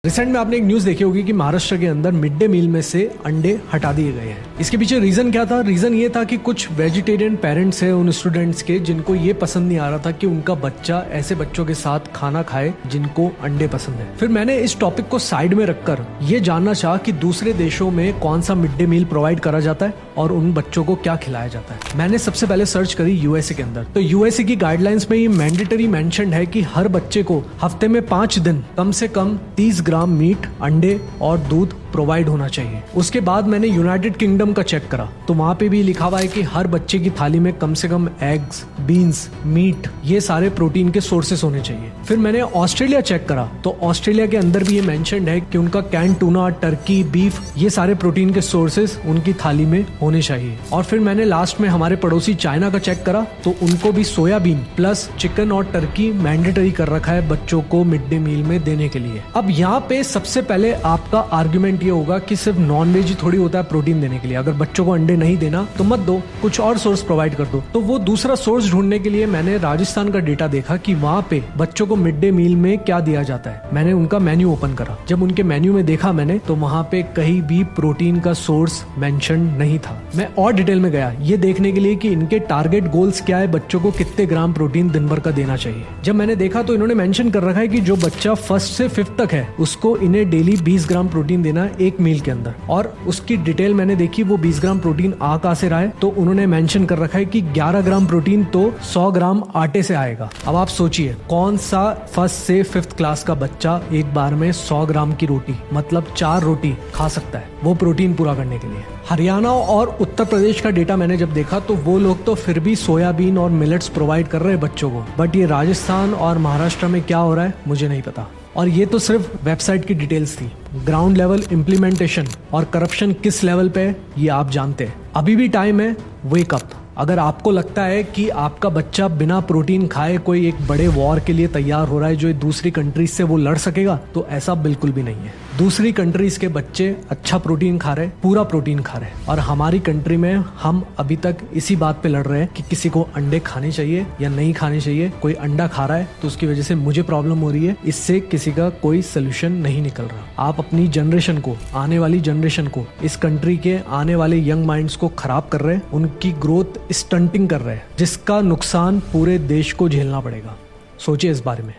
Recent में आपने एक न्यूज देखी होगी कि महाराष्ट्र के अंदर मिड डे मील में से अंडे हटा दिए गए हैं। इसके पीछे रीजन क्या था? रीजन ये था कि कुछ वेजिटेरियन पेरेंट्स हैं उन स्टूडेंट्स के जिनको ये पसंद नहीं आ रहा था कि उनका बच्चा ऐसे बच्चों के साथ खाना खाए जिनको अंडे पसंद है। फिर मैंने इस टॉपिक को साइड में रखकर ये जानना चाहा कि दूसरे देशों में कौन सा मिड डे मील प्रोवाइड करा जाता है और उन बच्चों को क्या खिलाया जाता है। मैंने सबसे पहले सर्च करी यूएसए के अंदर। तो यूएसए की गाइडलाइंस में ये मैंडेटरी मेंशन्ड है कि हर बच्चे को हफ्ते में 5 दिन कम से कम 30 ग्राम मीट, अंडे और दूध प्रोवाइड होना चाहिए। उसके बाद मैंने यूनाइटेड किंगडम का चेक करा तो वहां पे भी लिखा हुआ है कि हर बच्चे की थाली में कम से कम एग्स, बीन्स, मीट, ये सारे प्रोटीन के सोर्सेस होने चाहिए। फिर मैंने ऑस्ट्रेलिया चेक करा तो ऑस्ट्रेलिया के अंदर भी ये मेंशन्ड है कि उनका कैन टूना, टर्की, बीफ, ये सारे प्रोटीन के सोर्सेस उनकी थाली में होने चाहिए। और फिर मैंने लास्ट में हमारे पड़ोसी चाइना का चेक करा तो उनको भी सोयाबीन प्लस चिकन और टर्की मैंडेटरी कर रखा है बच्चों को मिड डे मील में देने के लिए। अब यहाँ पे सबसे पहले आपका आर्ग्यूमेंट ये होगा कि सिर्फ नॉनवेज ही थोड़ी होता है प्रोटीन देने के लिए। अगर बच्चों को अंडे नहीं देना तो मत दो, कुछ और सोर्स प्रोवाइड कर दो। तो वो दूसरा सोर्स ढूंढने के लिए मैंने राजस्थान का डेटा देखा कि वहां पे बच्चों को मिड डे मील में क्या दिया जाता है। मैंने उनका मेन्यू ओपन करा। जब उनके मेन्यू में देखा मैंने तो वहां पे कहीं भी प्रोटीन का सोर्स मेंशन नहीं था। मैं और डिटेल में गया ये देखने के लिए कि इनके टारगेट गोल्स क्या है, बच्चों को कितने ग्राम प्रोटीन दिन भर का देना चाहिए। जब मैंने देखा तो इन्होंने मेंशन कर रखा है कि जो बच्चा 1st से 5th तक है उसको इन्हें डेली 20 ग्राम प्रोटीन देना है एक मील के अंदर। और उसकी डिटेल मैंने देखी, वो 20 ग्राम प्रोटीन आ कहां से रहा है तो उन्होंने मेंशन कर रखा है कि 11 ग्राम प्रोटीन तो 100 ग्राम आटे से आएगा। अब आप सोचिए कौन सा 1st से 5th क्लास का बच्चा एक बार में 100 ग्राम की रोटी मतलब 4 रोटी खा सकता है वो प्रोटीन पूरा करने के लिए। हरियाणा और उत्तर प्रदेश का डेटा मैंने जब देखा तो वो लोग तो फिर भी सोयाबीन और मिलेट्स प्रोवाइड कर रहे हैं बच्चों को, बट ये राजस्थान और महाराष्ट्र में क्या हो रहा है मुझे नहीं पता। और ये तो सिर्फ वेबसाइट की डिटेल्स थी। ग्राउंड लेवल इम्प्लीमेंटेशन और करप्शन किस लेवल पे है ये आप जानते हैं। अभी भी टाइम है, वेक अप। अगर आपको लगता है कि आपका बच्चा बिना प्रोटीन खाए कोई एक बड़े वॉर के लिए तैयार हो रहा है जो दूसरी कंट्रीज से वो लड़ सकेगा, तो ऐसा बिल्कुल भी नहीं है। दूसरी कंट्रीज के बच्चे अच्छा प्रोटीन खा रहे, पूरा प्रोटीन खा रहे, और हमारी कंट्री में हम अभी तक इसी बात पे लड़ रहे हैं कि किसी को अंडे खाने चाहिए या नहीं खाने चाहिए। कोई अंडा खा रहा है तो उसकी वजह से मुझे प्रॉब्लम हो रही है, इससे किसी का कोई सोल्यूशन नहीं निकल रहा। आप अपनी जनरेशन को, आने वाली जनरेशन को, इस कंट्री के आने वाले यंग माइंड्स को खराब कर रहे हैं, उनकी ग्रोथ स्टंटिंग कर रहे हैं, जिसका नुकसान पूरे देश को झेलना पड़ेगा। सोचिए इस बारे में।